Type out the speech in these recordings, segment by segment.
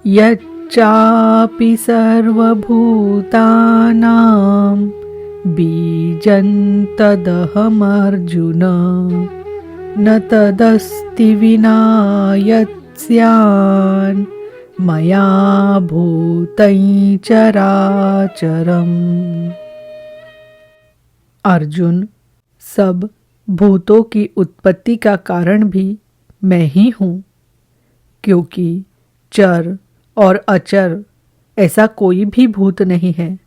यच्चापि सर्वभूतानां बीजं तदहमर्जुन न तदस्ति विना यत्स्यान् मया भूतं चराचरम्। अर्जुन, सब भूतों की उत्पत्ति का कारण भी मैं ही हूँ, क्योंकि चर और अचर ऐसा कोई भी भूत नहीं है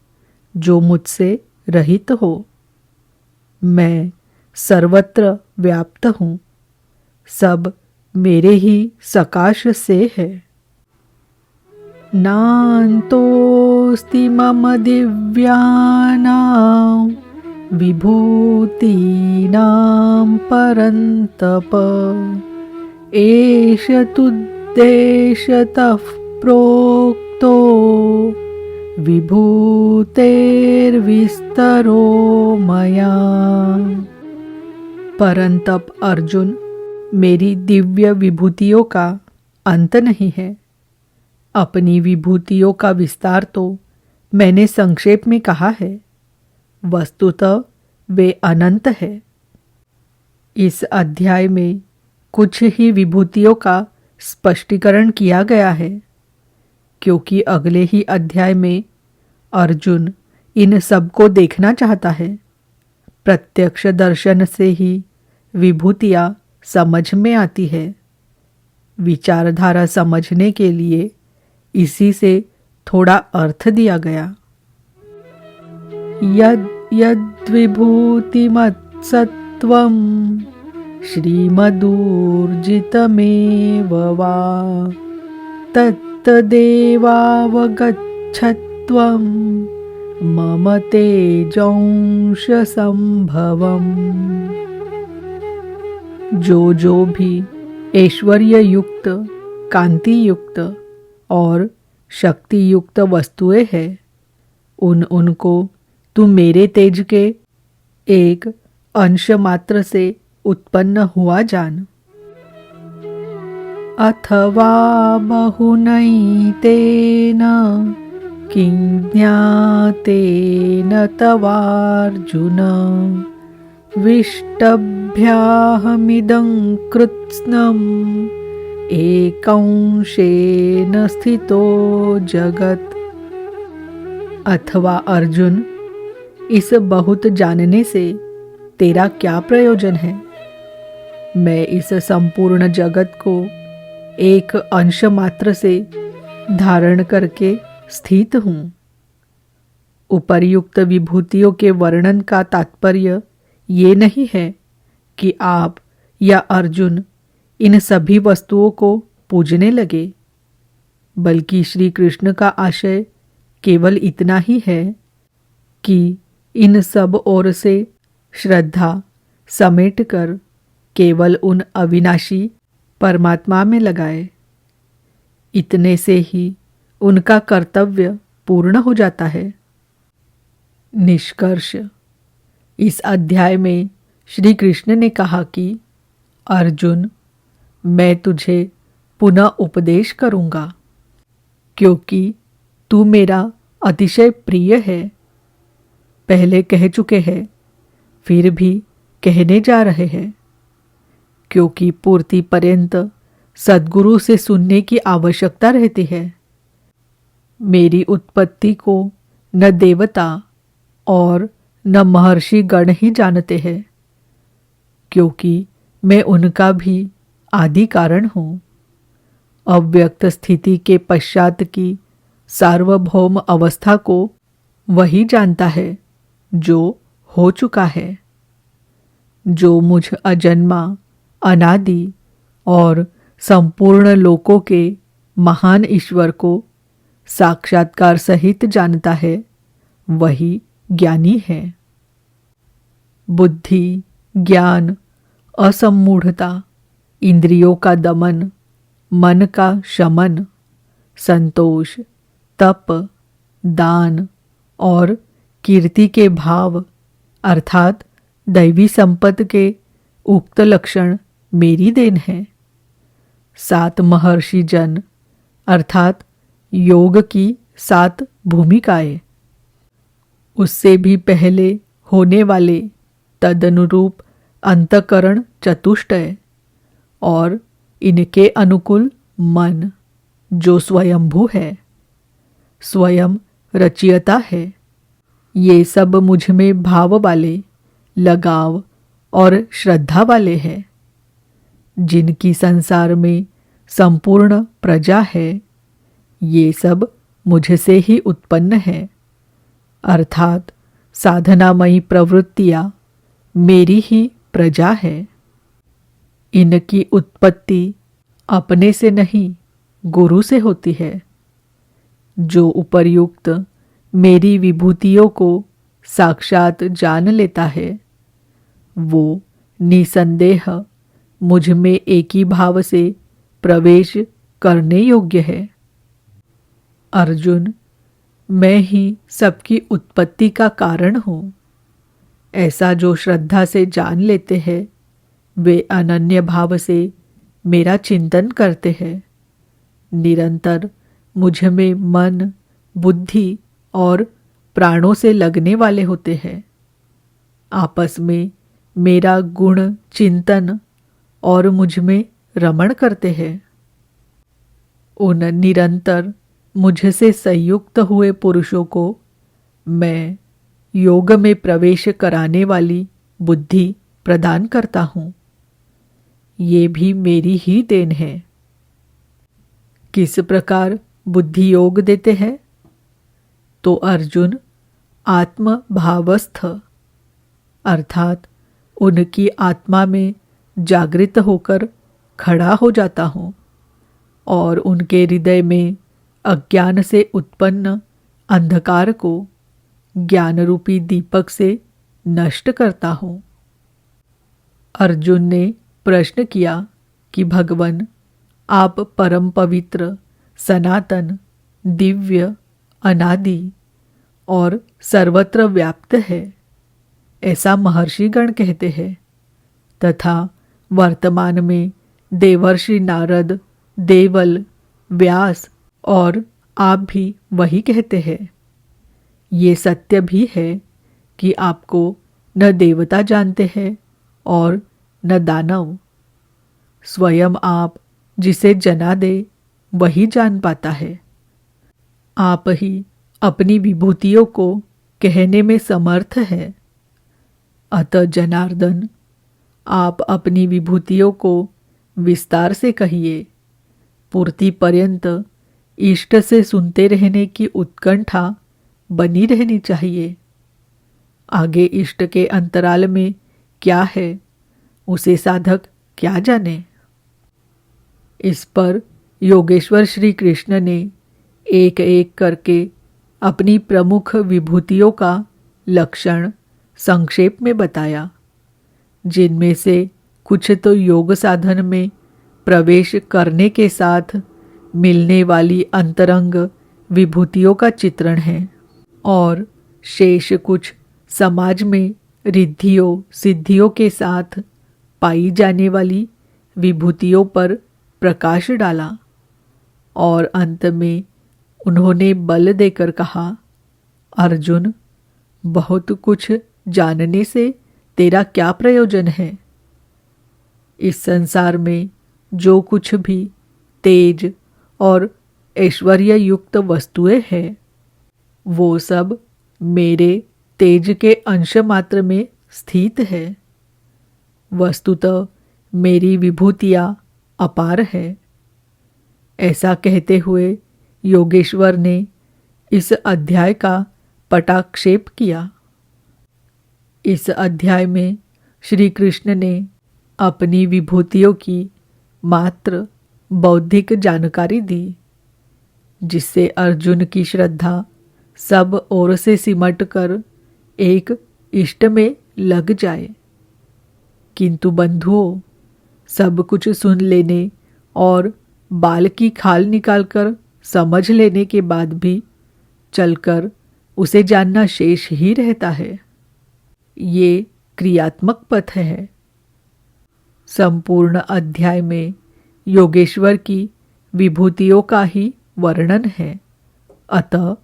जो मुझसे रहित हो। मैं सर्वत्र व्याप्त हूँ, सब मेरे ही सकाश से है। नान्तोऽस्ति मम दिव्यानां विभूतीनां परन्तप एष तुद्देशतः प्रोक्तो विभूतेर्विस्तरो मया। परंतप अर्जुन, मेरी दिव्य विभूतियों का अंत नहीं है। अपनी विभूतियों का विस्तार तो मैंने संक्षेप में कहा है, वस्तुतः वे अनंत है। इस अध्याय में कुछ ही विभूतियों का स्पष्टीकरण किया गया है, क्योंकि अगले ही अध्याय में अर्जुन इन सब को देखना चाहता है। प्रत्यक्ष दर्शन से ही विभूतियाँ समझ में आती है। विचारधारा समझने के लिए इसी से थोड़ा अर्थ दिया गया। यद यद विभूतिमत्सत्वं श्रीमदूर्जितमेव वा तत्तदेवावगच्छत्वं मम तेजोंश संभवम्। जो भी ऐश्वर्य युक्त, कांति युक्त और शक्ति युक्त वस्तुएं हैं, उनको तू मेरे तेज के एक अंश मात्र से उत्पन्न हुआ जान। अथवा बहुनैतेन किं ज्ञातेन तवार्जुन विष्टभ्याहमिदं कृत्स्नम् एकंशेन स्थितो जगत। अथवा अर्जुन, इस बहुत जानने से तेरा क्या प्रयोजन है? मैं इस संपूर्ण जगत को एक अंश मात्र से धारण करके स्थित हूँ। उपर्युक्त विभूतियों के वर्णन का तात्पर्य ये नहीं है कि आप या अर्जुन इन सभी वस्तुओं को पूजने लगे, बल्कि श्री कृष्ण का आशय केवल इतना ही है कि इन सब ओर से श्रद्धा समेटकर केवल उन अविनाशी परमात्मा में लगाए। इतने से ही उनका कर्तव्य पूर्ण हो जाता है। निष्कर्ष, इस अध्याय में श्री कृष्ण ने कहा कि अर्जुन, मैं तुझे पुनः उपदेश करूँगा, क्योंकि तू मेरा अतिशय प्रिय है। पहले कह चुके हैं, फिर भी कहने जा रहे हैं, क्योंकि पूर्ति पर्यंत सद्गुरु से सुनने की आवश्यकता रहती है। मेरी उत्पत्ति को न देवता और न महर्षि गण ही जानते हैं, क्योंकि मैं उनका भी आदि कारण हूँ। अव्यक्त स्थिति के पश्चात की सार्वभौम अवस्था को वही जानता है जो हो चुका है। जो मुझ अजन्मा, अनादि और संपूर्ण लोकों के महान ईश्वर को साक्षात्कार सहित जानता है, वही ज्ञानी है। बुद्धि, ज्ञान, असम्मूढ़ता, इंद्रियों का दमन, मन का शमन, संतोष, तप, दान और कीर्ति के भाव अर्थात दैवी संपत्ति के उक्त लक्षण मेरी देन है। 7 महर्षि जन अर्थात योग की 7 भूमिकाएं, उससे भी पहले होने वाले तदनुरूप अंतःकरण चतुष्टय और इनके अनुकूल मन जो स्वयंभू है, स्वयं रचयिता है, ये सब मुझ में भाव वाले, लगाव और श्रद्धा वाले हैं, जिनकी संसार में संपूर्ण प्रजा है। ये सब मुझसे ही उत्पन्न है, अर्थात साधनामयी प्रवृत्तियाँ मेरी ही प्रजा है। इनकी उत्पत्ति अपने से नहीं, गुरु से होती है। जो उपर्युक्त मेरी विभूतियों को साक्षात जान लेता है, वो निसंदेह मुझ में एक ही भाव से प्रवेश करने योग्य है। अर्जुन, मैं ही सबकी उत्पत्ति का कारण हूँ, ऐसा जो श्रद्धा से जान लेते हैं, वे अनन्य भाव से मेरा चिंतन करते हैं, निरंतर मुझ में मन, बुद्धि और प्राणों से लगने वाले होते हैं, आपस में मेरा गुण चिंतन और मुझ में रमण करते हैं। उन निरंतर मुझसे संयुक्त हुए पुरुषों को मैं योग में प्रवेश कराने वाली बुद्धि प्रदान करता हूँ। ये भी मेरी ही देन है। किस प्रकार बुद्धि योग देते हैं? तो अर्जुन, आत्म भावस्थ अर्थात उनकी आत्मा में जागृत होकर खड़ा हो जाता हूँ और उनके हृदय में अज्ञान से उत्पन्न अंधकार को ज्ञान रूपी दीपक से नष्ट करता हूँ। अर्जुन ने प्रश्न किया कि भगवन, आप परम पवित्र, सनातन, दिव्य, अनादि और सर्वत्र व्याप्त है, ऐसा महर्षिगण कहते हैं, तथा वर्तमान में देवर्षि नारद, देवल, व्यास और आप भी वही कहते हैं। ये सत्य भी है कि आपको न देवता जानते हैं और न दानव। स्वयं आप जिसे जना दे वही जान पाता है। आप ही अपनी विभूतियों को कहने में समर्थ है। अतः जनार्दन, आप अपनी विभूतियों को विस्तार से कहिए। पूर्ति पर्यंत इष्ट से सुनते रहने की उत्कंठा बनी रहनी चाहिए। आगे इष्ट के अंतराल में क्या है, उसे साधक क्या जाने। इस पर योगेश्वर श्री कृष्ण ने एक एक करके अपनी प्रमुख विभूतियों का लक्षण संक्षेप में बताया, जिनमें से कुछ तो योग साधन में प्रवेश करने के साथ मिलने वाली अंतरंग विभूतियों का चित्रण है और शेष कुछ समाज में रिद्धियों सिद्धियों के साथ पाई जाने वाली विभूतियों पर प्रकाश डाला। और अंत में उन्होंने बल देकर कहा, अर्जुन, बहुत कुछ जानने से तेरा क्या प्रयोजन है? इस संसार में जो कुछ भी तेज और ऐश्वर्य युक्त वस्तुएं हैं, वो सब मेरे तेज के अंश मात्र में स्थित है। वस्तुतः मेरी विभूतियाँ अपार है। ऐसा कहते हुए योगेश्वर ने इस अध्याय का पटाक्षेप किया। इस अध्याय में श्री कृष्ण ने अपनी विभूतियों की मात्र बौद्धिक जानकारी दी, जिससे अर्जुन की श्रद्धा सब ओर से सिमट कर एक इष्ट में लग जाए। किंतु बंधुओं, सब कुछ सुन लेने और बाल की खाल निकालकर समझ लेने के बाद भी चलकर उसे जानना शेष ही रहता है। ये क्रियात्मक पथ है। संपूर्ण अध्याय में योगेश्वर की विभूतियों का ही वर्णन है। अतः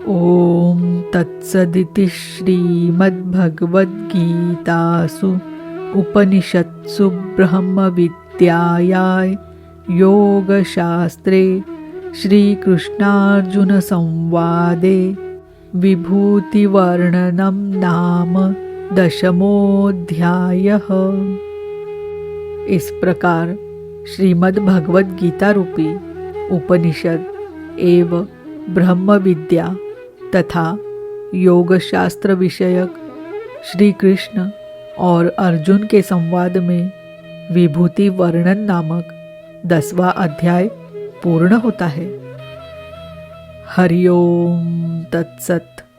ओम तत्सदिति श्रीमद्भगवद्गीतासु उपनिषत्सु ब्रह्मविद्यायां योगशास्त्रे श्रीकृष्णार्जुनसंवादे विभूतिवर्णनं नाम 10वाध्यायः। इस प्रकार श्रीमद् भगवद गीता रूपी उपनिषद एवं ब्रह्म विद्या तथा योग शास्त्र विषयक श्री कृष्ण और अर्जुन के संवाद में विभूति वर्णन नामक 10वां अध्याय पूर्ण होता है। हरि ओम तत्सत।